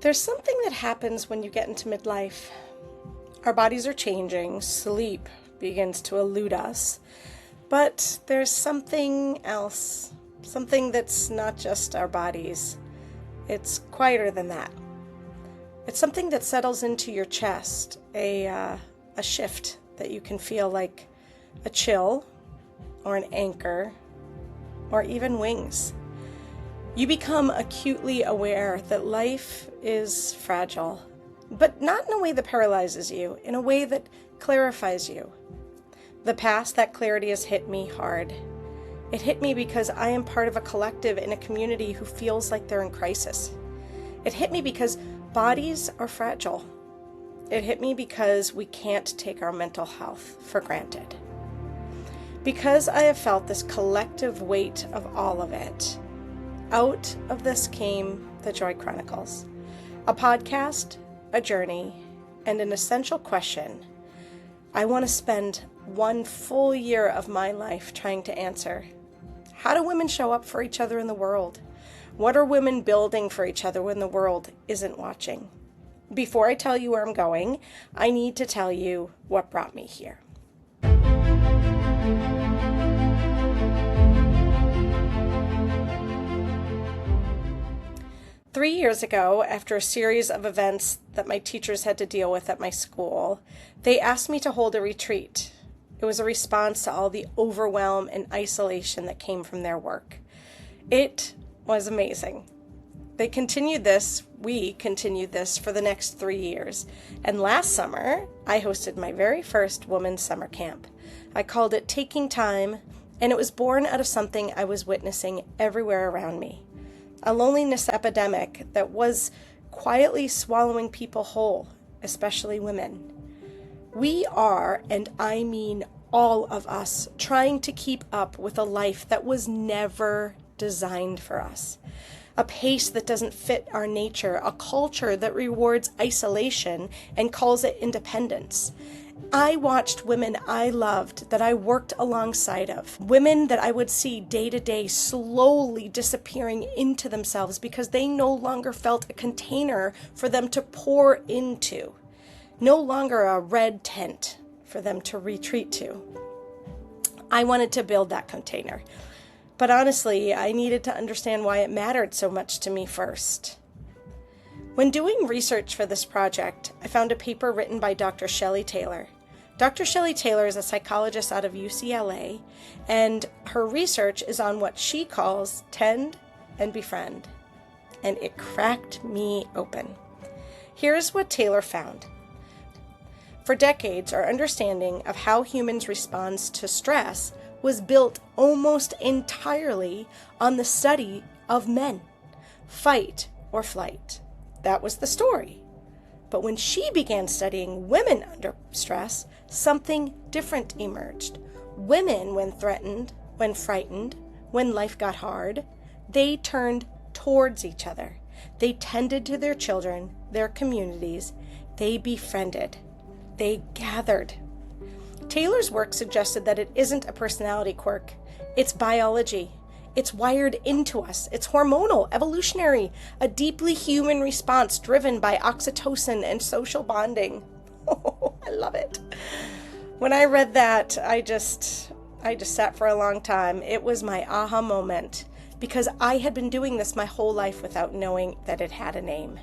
There's something that happens when you get into midlife. Our bodies are changing, sleep begins to elude us, but there's something else, something that's not just our bodies. It's quieter than that. It's something that settles into your chest, a shift that you can feel like a chill or an anchor or even wings. You become acutely aware that life is fragile, but not in a way that paralyzes you, in a way that clarifies you. The past, that clarity has hit me hard. It hit me because I am part of a collective in a community who feels like they're in crisis. It hit me because bodies are fragile. It hit me because we can't take our mental health for granted. Because I have felt this collective weight of all of it, out of this came the Joy Chronicles, a podcast, a journey, and an essential question I want to spend one full year of my life trying to answer. How do women show up for each other in the world? What are women building for each other when the world isn't watching? Before I tell you where I'm going, I need to tell you what brought me here. 3 years ago, after a series of events that my teachers had to deal with at my school, they asked me to hold a retreat. It was a response to all the overwhelm and isolation that came from their work. It was amazing. We continued this for the next 3 years. And last summer, I hosted my very first women's summer camp. I called it Taking Time, and it was born out of something I was witnessing everywhere around me. A loneliness epidemic that was quietly swallowing people whole, especially women. We are, and I mean all of us, trying to keep up with a life that was never designed for us. A pace that doesn't fit our nature, a culture that rewards isolation and calls it independence. I watched women I loved, that I worked alongside of, women that I would see day to day slowly disappearing into themselves because they no longer felt a container for them to pour into, no longer a red tent for them to retreat to. I wanted to build that container, but honestly, I needed to understand why it mattered so much to me first. When doing research for this project, I found a paper written by Dr. Shelley Taylor. Dr. Shelley Taylor is a psychologist out of UCLA, and her research is on what she calls tend and befriend. And it cracked me open. Here's what Taylor found. For decades, our understanding of how humans respond to stress was built almost entirely on the study of men. Fight or flight. That was the story. But when she began studying women under stress, something different emerged. Women, when threatened, when frightened, when life got hard, they turned towards each other. They tended to their children, their communities. They befriended. They gathered. Taylor's work suggested that it isn't a personality quirk. It's biology. It's wired into us. It's hormonal, evolutionary, a deeply human response driven by oxytocin and social bonding. Oh, I love it. When I read that, I just sat for a long time. It was my aha moment because I had been doing this my whole life without knowing that it had a name.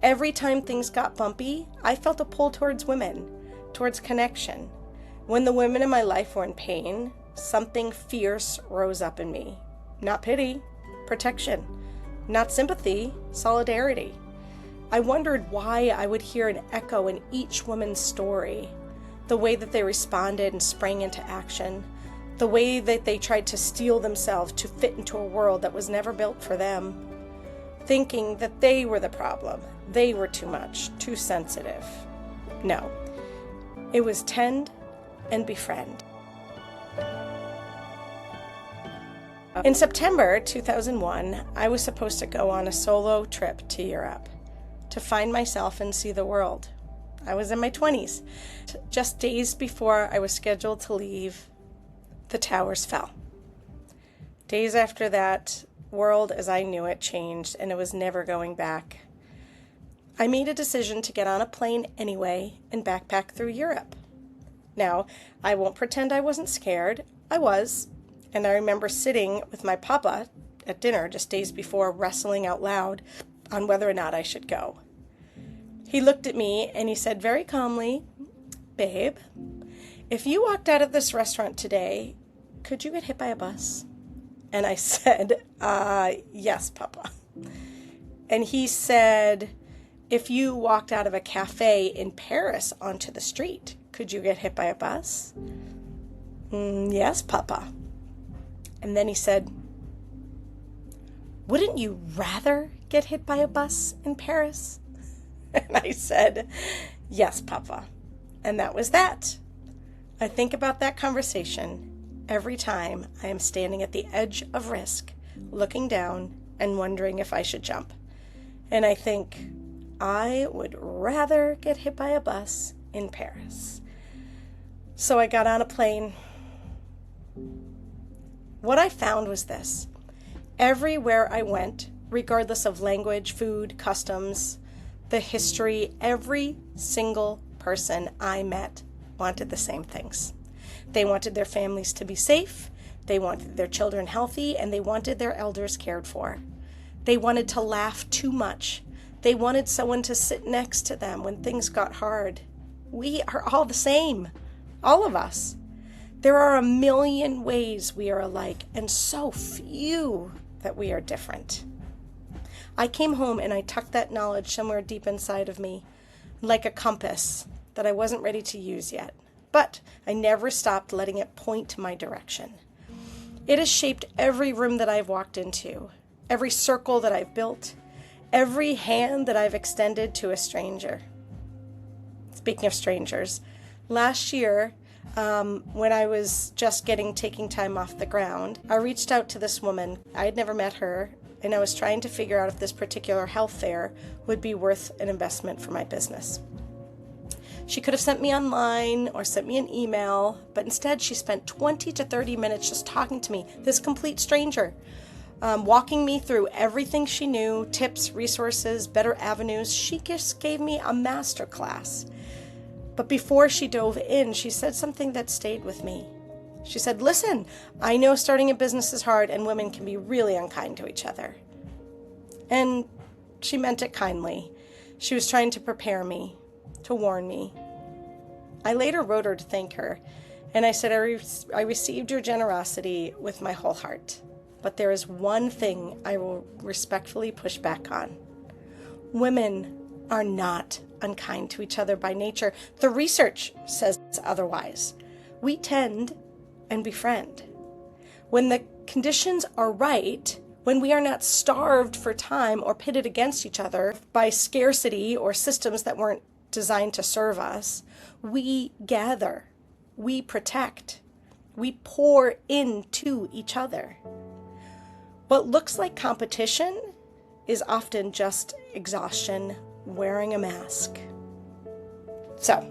Every time things got bumpy, I felt a pull towards women, towards connection. When the women in my life were in pain, something fierce rose up in me. Not pity, protection. Not sympathy, solidarity. I wondered why I would hear an echo in each woman's story. The way that they responded and sprang into action. The way that they tried to steel themselves to fit into a world that was never built for them. Thinking that they were the problem. They were too much, too sensitive. No. It was tend and befriend. In September 2001, I was supposed to go on a solo trip to Europe to find myself and see the world. I was in my 20s. Just days before I was scheduled to leave, the towers fell. Days after that, world as I knew it changed, and it was never going back. I made a decision to get on a plane anyway and backpack through Europe. Now, I won't pretend I wasn't scared. I was. And I remember sitting with my papa at dinner just days before, wrestling out loud on whether or not I should go. He looked at me and he said very calmly, "Babe, if you walked out of this restaurant today, could you get hit by a bus?" And I said, yes, Papa. And he said, "If you walked out of a cafe in Paris onto the street, could you get hit by a bus?" Yes, Papa. And then he said, "Wouldn't you rather get hit by a bus in Paris?" And I said, "Yes, Papa." And that was that. I think about that conversation every time I am standing at the edge of risk, looking down and wondering if I should jump. And I think, I would rather get hit by a bus in Paris. So I got on a plane. What I found was this. Everywhere I went, regardless of language, food, customs, the history, every single person I met wanted the same things. They wanted their families to be safe, they wanted their children healthy, and they wanted their elders cared for. They wanted to laugh too much. They wanted someone to sit next to them when things got hard. We are all the same, all of us. There are a million ways we are alike, and so few that we are different. I came home and I tucked that knowledge somewhere deep inside of me, like a compass that I wasn't ready to use yet. But I never stopped letting it point to my direction. It has shaped every room that I've walked into, every circle that I've built, every hand that I've extended to a stranger. Speaking of strangers, last year, when I was just taking time off the ground, I reached out to this woman. I had never met her, and I was trying to figure out if this particular health fair would be worth an investment for my business. She could have sent me online or sent me an email, but instead she spent 20 to 30 minutes just talking to me, this complete stranger, walking me through everything she knew, tips, resources, better avenues. She just gave me a master class. But before she dove in, she said something that stayed with me. She said, "Listen, I know starting a business is hard and women can be really unkind to each other." And she meant it kindly. She was trying to prepare me, to warn me. I later wrote her to thank her, and I said, I received your generosity with my whole heart. But there is one thing I will respectfully push back on. Women are not unkind to each other by nature. The research says otherwise. We tend and befriend. When the conditions are right, when we are not starved for time or pitted against each other by scarcity or systems that weren't designed to serve us, we gather, we protect, we pour into each other. What looks like competition is often just exhaustion wearing a mask. So,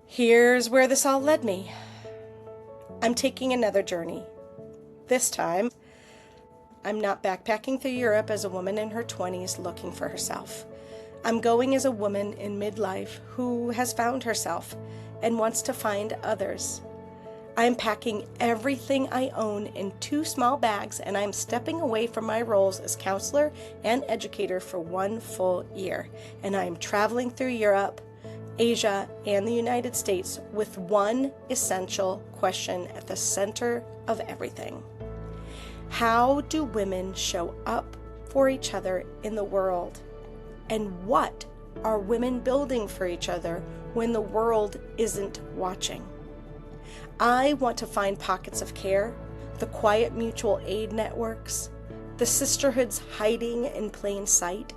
here's where this all led me. I'm taking another journey. This time, I'm not backpacking through Europe as a woman in her 20s looking for herself. I'm going as a woman in midlife who has found herself and wants to find others. I'm packing everything I own in 2 small bags, and I'm stepping away from my roles as counselor and educator for 1 full year. And I'm traveling through Europe, Asia, and the United States with one essential question at the center of everything. How do women show up for each other in the world? And what are women building for each other when the world isn't watching? I want to find pockets of care, the quiet mutual aid networks, the sisterhoods hiding in plain sight,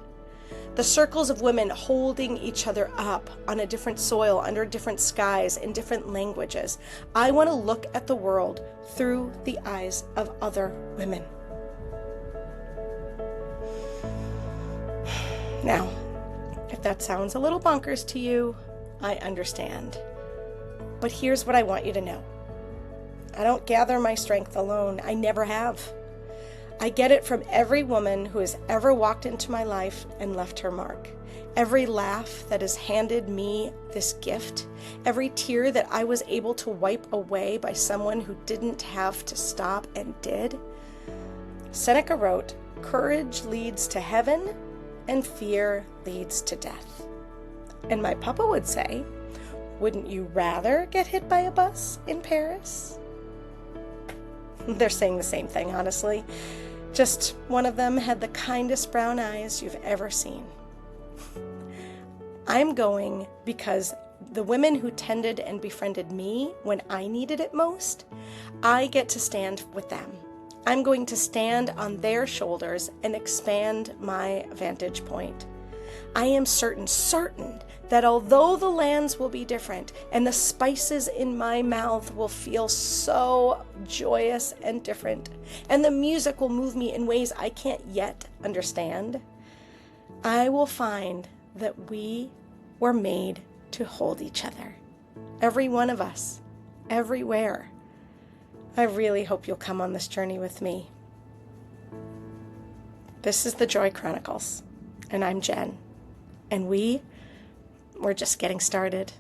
the circles of women holding each other up on a different soil, under different skies, in different languages. I want to look at the world through the eyes of other women. Now, if that sounds a little bonkers to you, I understand. But here's what I want you to know. I don't gather my strength alone. I never have. I get it from every woman who has ever walked into my life and left her mark. Every laugh that has handed me this gift, every tear that I was able to wipe away by someone who didn't have to stop and did. Seneca wrote, "Courage leads to heaven and fear leads to death." And my papa would say, "Wouldn't you rather get hit by a bus in Paris?" They're saying the same thing, honestly. Just one of them had the kindest brown eyes you've ever seen. I'm going because the women who tended and befriended me when I needed it most, I get to stand with them. I'm going to stand on their shoulders and expand my vantage point. I am certain that although the lands will be different and the spices in my mouth will feel so joyous and different, and the music will move me in ways I can't yet understand, I will find that we were made to hold each other. Every one of us, everywhere. I really hope you'll come on this journey with me. This is the Joy Chronicles, and I'm Jen, and we're just getting started.